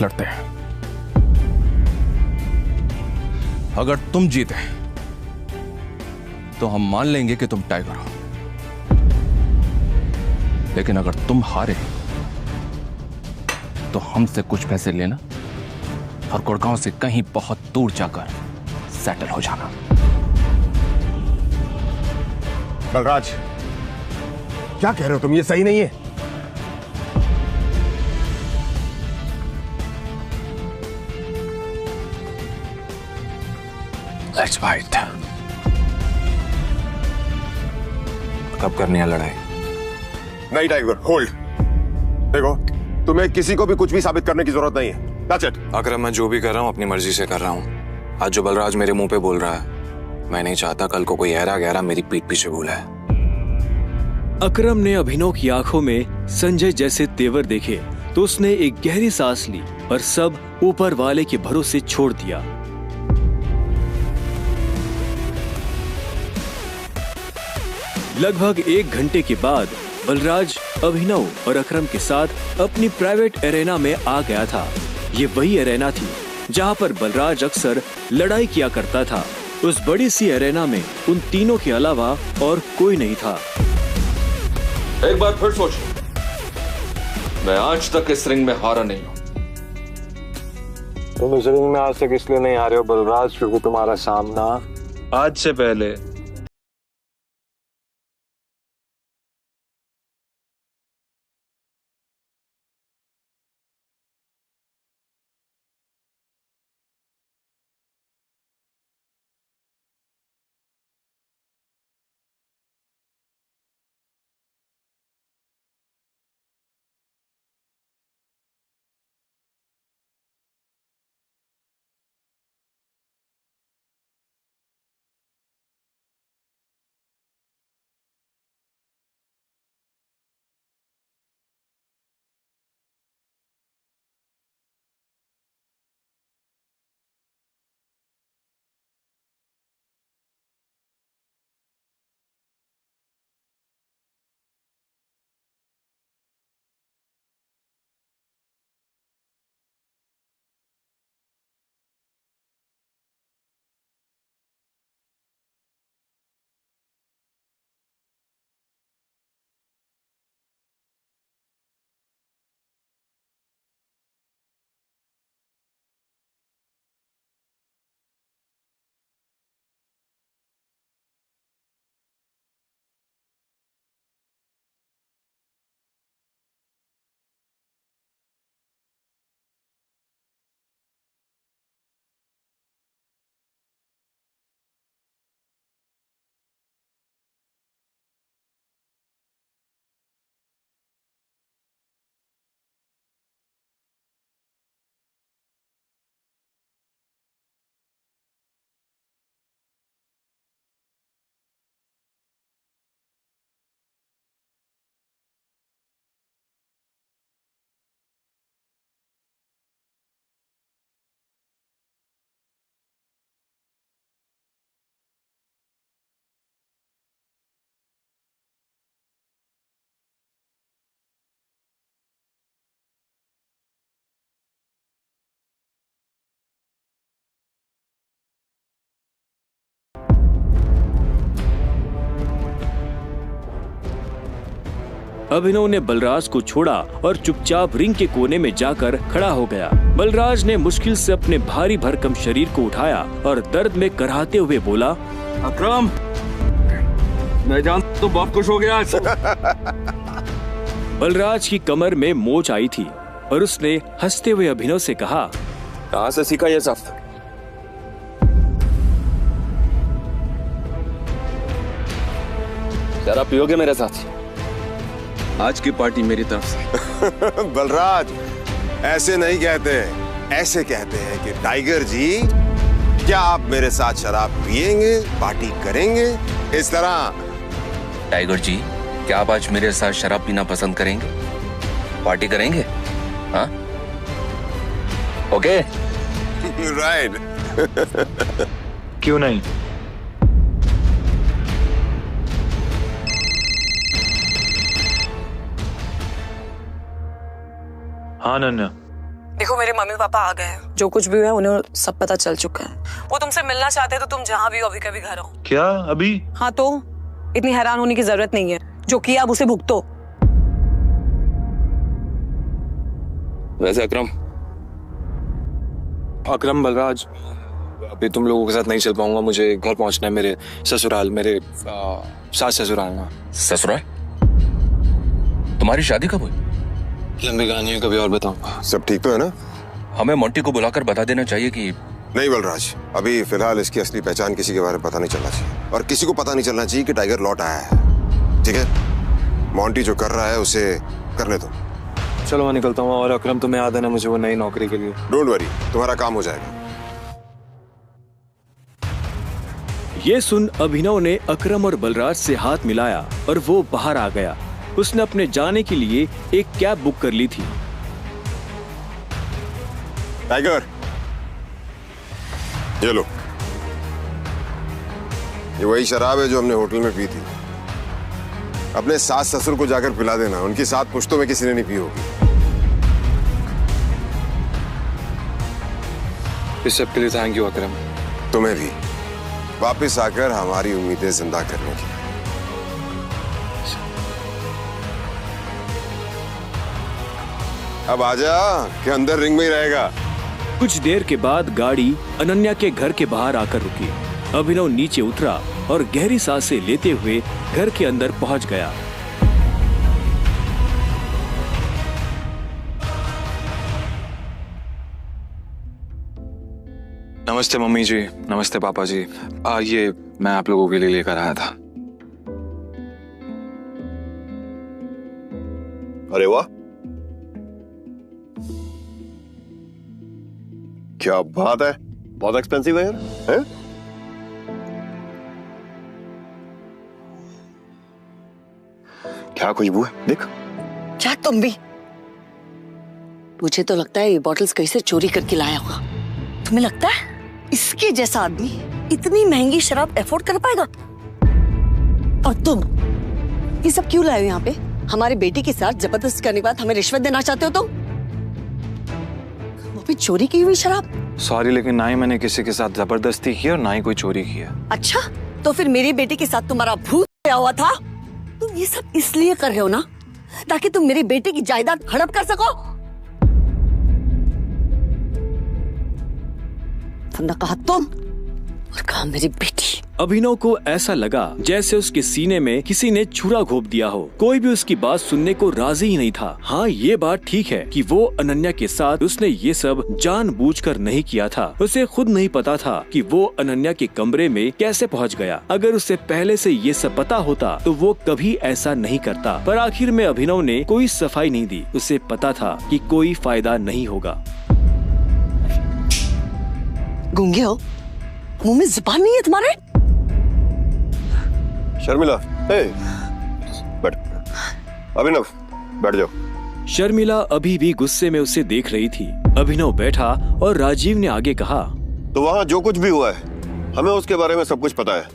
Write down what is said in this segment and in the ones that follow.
लड़ते हैं। अगर तुम जीते तो हम मान लेंगे कि तुम टाइगर हो, लेकिन अगर तुम हारे तो हमसे कुछ पैसे लेना और गुड़गांव से कहीं बहुत दूर जाकर सेटल हो जाना। बलराज, क्या कह रहे हो तुम? ये सही नहीं है। Let's fight. कब करनी है लड़ाई? नहीं टाइगर, होल्ड। देखो, तुम्हें किसी को भी कुछ भी साबित करने की जरूरत नहीं है। That's it। अकरम, मैं जो भी कर रहा हूँ अपनी मर्जी से कर रहा हूँ। आज जो बलराज मेरे मुंह पे बोल रहा है, मैं नहीं चाहता कल को कोई ऐरा गहरा मेरी पीठ पीछे बोला है। अकरम ने अभिनव की आंखों में संजय जैसे तेवर देखे तो उसने एक गहरी सांस ली और सब ऊपर वाले के भरोसे छोड़ दिया। लगभग 1 घंटे के बाद बलराज अभिनव और अकरम के साथ अपनी प्राइवेट एरेना में आ गया था। ये वही एरेना थी जहां पर बलराज अक्सर लड़ाई किया करता था। उस बड़ी सी एरेना में उन तीनों के अलावा और कोई नहीं था। एक बार फिर सोचो, मैं आज तक इस रिंग में हारा नहीं हूं। तुम इस रिंग में आज तक इसलिए नहीं आ रहे हो बलराज, क्योंकि तुम्हारा सामना आज से पहले अभिनव ने बलराज को छोड़ा और चुपचाप रिंग के कोने में जाकर खड़ा हो गया। बलराज ने मुश्किल से अपने भारी भरकम शरीर को उठाया और दर्द में कराहते हुए बोला, अकरम, मैं जानता तो बहुत खुश हो गया आज। बलराज की कमर में मोच आई थी और उसने हंसते हुए अभिनव से कहा, कहाँ से सीखा ये सब? जरा पियोगे मेरे साथ? आज की पार्टी मेरी तरफ से। बलराज, ऐसे नहीं कहते, ऐसे कहते हैं कि टाइगर जी, क्या आप मेरे साथ शराब पिएंगे, पार्टी करेंगे? इस तरह। टाइगर जी, क्या आप आज मेरे साथ शराब पीना पसंद करेंगे, पार्टी करेंगे? हाँ, ओके? राइट। क्यों नहीं? हाँ नन्या, देखो मेरे मम्मी पापा आ गए हैं, जो कुछ भी हुआ है उन्हें सब पता चल चुका है। वो तुमसे मिलना चाहते हैं तो तुम जहाँ भी हो अभी कभी घर आओ। क्या अभी? हाँ तो इतनी हैरान होने की जरूरत नहीं है, जो किया अब उसे भुगतो। वैसे अकरम बलराज, अभी तुम लोगों के साथ नहीं चल पाऊंगा, मुझे घर पहुंचना है, मेरे ससुराल, मेरे सास ससुराल में। ससुराल? तुम्हारी शादी कब हुई? लंबी कहानी है, कभी और बताऊंगा। सब ठीक तो है ना? हमें मोंटी को बुलाकर बता देना चाहिए कि नहीं बलराज, अभी फिलहाल इसकी असली पहचान किसी के बारे में पता नहीं चलना चाहिए, और किसी को पता नहीं चलना चाहिए कि टाइगर लौट आया है, ठीक है? मोंटी जो कर रहा है उसे करने दो। चलो मैं निकलता हूँ, और अकरम तुम्हें याद है ना मुझे वो नई नौकरी के लिए। डोंट वरी, तुम्हारा काम हो जाएगा। ये सुन अभिनव ने अकरम और बलराज से हाथ मिलाया और वो बाहर आ गया। उसने अपने जाने के लिए एक कैब बुक कर ली थी। टाइगर, ये लो, ये वही शराब है जो हमने होटल में पी थी। अपने सास ससुर को जाकर पिला देना, उनकी 7 पुश्तों में किसी ने नहीं पी होगी। इस सब के लिए थैंक यू अकरम। तुम्हें भी वापस आकर हमारी उम्मीदें जिंदा करने की। अब आजा कि अंदर रिंग में ही रहेगा। कुछ देर के बाद गाड़ी अनन्या के घर के बाहर आकर रुकी। अभिनव नीचे उतरा और गहरी सांसें लेते हुए घर के अंदर पहुंच गया। नमस्ते मम्मी जी, नमस्ते पापा जी। ये मैं आप लोगों के लिए लेकर आया था। अरे वाह, क्या बात है, बहुत एक्सपेंसिव है यार, हैं? क्या खुशबू है, देख। क्या तुम भी? मुझे तो लगता है ये बॉटल्स कहीं से चोरी करके लाया होगा। तुम्हें लगता है इसके जैसा आदमी इतनी महंगी शराब अफोर्ड कर पाएगा? और तुम ये सब क्यों लाए हो यहाँ पे? हमारे बेटे के साथ जबरदस्ती करने के बाद हमें रिश्वत देना चाहते हो तुम? वो भी चोरी की हुई शराब? सॉरी, लेकिन ना ही मैंने किसी के साथ जबरदस्ती की और ना ही कोई चोरी की है। अच्छा, तो फिर मेरे बेटे के साथ तुम्हारा भूत आया हुआ था? तुम ये सब इसलिए कर रहे हो ना ताकि तुम मेरे बेटे की जायदाद हड़प कर सको? तुमने कहा तुम और कहा मेरी बेटी। अभिनव को ऐसा लगा जैसे उसके सीने में किसी ने छुरा घोंप दिया हो। कोई भी उसकी बात सुनने को राजी ही नहीं था। हाँ, ये बात ठीक है कि वो अनन्या के साथ उसने ये सब जानबूझकर नहीं किया था। उसे खुद नहीं पता था कि वो अनन्या के कमरे में कैसे पहुंच गया। अगर उसे पहले से ये सब पता होता तो वो कभी ऐसा नहीं करता। पर आखिर में अभिनव ने कोई सफाई नहीं दी। उसे पता था कि कोई फायदा नहीं होगा। गूंगे हो? मुंह में जुबान नहीं है तुम्हारे? शर्मिला, बैठ। अभिनव, बैठ जाओ। शर्मिला अभी भी गुस्से में उसे देख रही थी। अभिनव बैठा और राजीव ने आगे कहा, तो वहाँ जो कुछ भी हुआ है हमें उसके बारे में सब कुछ पता है,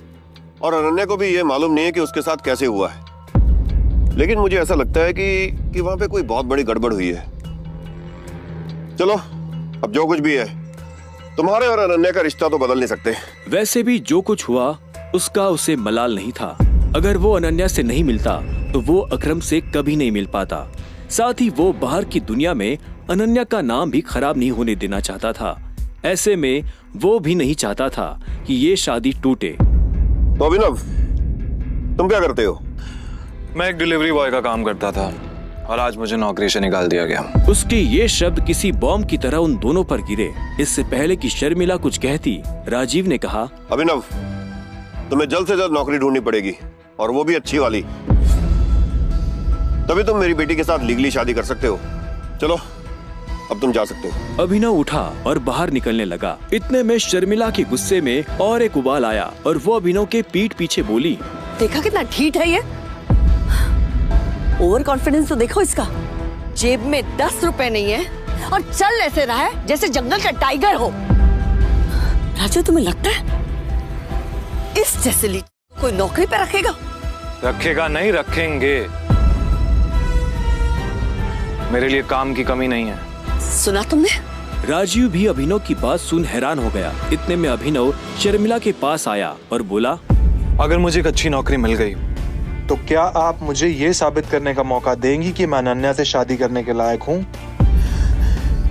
और अनन्या को भी ये मालूम नहीं है कि उसके साथ कैसे हुआ है। लेकिन मुझे ऐसा लगता है कि वहाँ पे कोई बहुत बड़ी गड़बड़ हुई है। चलो, अब जो कुछ भी है, तुम्हारे और अनन्या का रिश्ता तो बदल नहीं सकते। वैसे भी जो कुछ हुआ उसका उसे मलाल नहीं था। अगर वो अनन्या से नहीं मिलता तो वो अकरम से कभी नहीं मिल पाता। साथ ही वो बाहर की दुनिया में अनन्या का नाम भी खराब नहीं होने देना चाहता था। ऐसे में वो भी नहीं चाहता था कि ये शादी टूटे। तो अभिनव, तुम क्या करते हो? मैं एक डिलीवरी बॉय का काम करता था और आज मुझे नौकरी से निकाल दिया गया। उसके ये शब्द किसी बॉम्ब की तरह उन दोनों पर गिरे। इससे पहले कि शर्मिला कुछ कहती, राजीव ने कहा, अभिनव, तुम्हें जल्द से जल्द नौकरी ढूंढनी पड़ेगी, और वो भी अच्छी वाली। तभी तुम मेरी बेटी के साथ लीगली शादी कर सकते हो। चलो, अब तुम जा सकते हो। अभिनव उठा और बाहर निकलने लगा। इतने में शर्मिला के गुस्से में और एक उबाल आया और वो अभिनव के पीठ पीछे बोली, देखा कितना ढीठ है ये? ओवर कॉन्फिडेंस तो देखो इसका। जेब में 10 रुपए नहीं है और चल ऐसे रहा है जैसे जंगल का टाइगर हो। राजू, तुम्हें लगता है इस जैसे ली कोई नौकरी पे रखेगा? रखेगा नहीं, रखेंगे। मेरे लिए काम की कमी नहीं है। सुना तुमने? राजीव भी अभिनव की बात सुन हैरान हो गया। इतने में अभिनव शर्मिला के पास आया और बोला, अगर मुझे एक अच्छी नौकरी मिल गई तो क्या आप मुझे ये साबित करने का मौका देंगी कि मैं अनन्या से शादी करने के लायक हूँ?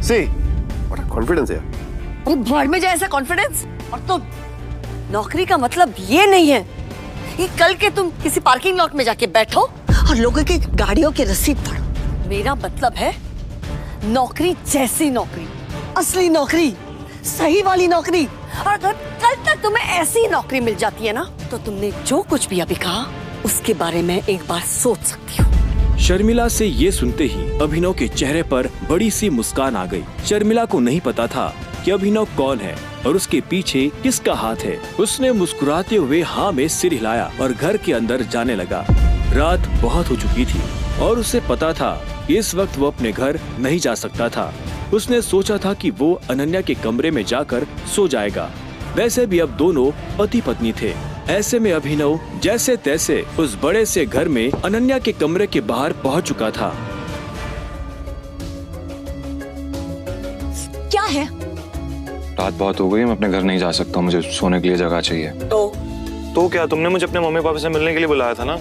सी व्हाट कॉन्फिडेंस है। अरे भाड़ में जाए ऐसा कॉन्फिडेंस। और तो नौकरी का मतलब ये नहीं है कि कल के तुम किसी पार्किंग लॉट में जाके बैठो और लोगों की गाड़ियों की रसीद पढ़ो। मेरा मतलब है नौकरी जैसी नौकरी, असली नौकरी, सही वाली नौकरी। और अगर कल तक तुम्हें ऐसी नौकरी मिल जाती है ना, तो तुमने जो कुछ भी अभी कहा उसके बारे में एक बार सोच सकती हो। शर्मिला से ये सुनते ही अभिनव के चेहरे पर बड़ी सी मुस्कान आ गई। शर्मिला को नहीं पता था कि अभिनव कौन है और उसके पीछे किसका हाथ है। उसने मुस्कुराते हुए हाँ में सिर हिलाया और घर के अंदर जाने लगा। रात बहुत हो चुकी थी और उसे पता था कि इस वक्त वो अपने घर नहीं जा सकता था। उसने सोचा था कि वो अनन्या के कमरे में जाकर सो जाएगा। वैसे भी अब दोनों पति पत्नी थे। ऐसे में अभिनव जैसे तैसे उस बड़े से घर में अनन्या के कमरे के बाहर पहुंच चुका था। क्या है? रात बहुत हो गई, मैं अपने घर नहीं जा सकता, मुझे सोने के लिए जगह चाहिए। तो क्या, तुमने मुझे अपने मम्मी पापा से मिलने के लिए बुलाया था ना,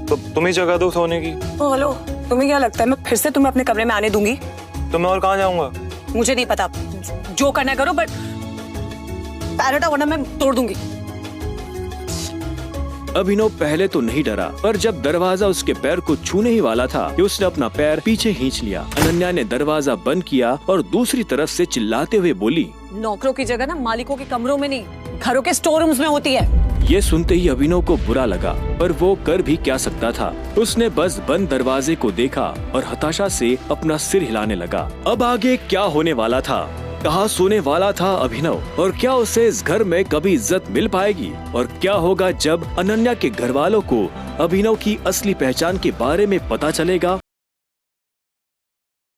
तो तुम ही जगह दो सोने की। हेलो, तुम्हें क्या लगता है मैं फिर से तुम्हें अपने कमरे में आने दूंगी? तो मैं और कहाँ जाऊंगा? मुझे नहीं पता, जो करना करो, बट पैर वरना मैं तोड़ दूंगी। अभिनव पहले तो नहीं डरा, पर जब दरवाजा उसके पैर को छूने ही वाला था कि उसने अपना पैर पीछे खींच लिया। अनन्या ने दरवाजा बंद किया और दूसरी तरफ से चिल्लाते हुए बोली, नौकरों की जगह ना मालिकों के कमरों में नहीं, घरों के स्टोर रूम्स में होती है। ये सुनते ही अभिनव को बुरा लगा, पर वो कर भी क्या सकता था। उसने बस बंद दरवाजे को देखा और हताशा से अपना सिर हिलाने लगा। अब आगे क्या होने वाला था? कहाँ सोने वाला था अभिनव? और क्या उसे इस घर में कभी इज्जत मिल पाएगी? और क्या होगा जब अनन्या के घर वालों को अभिनव की असली पहचान के बारे में पता चलेगा?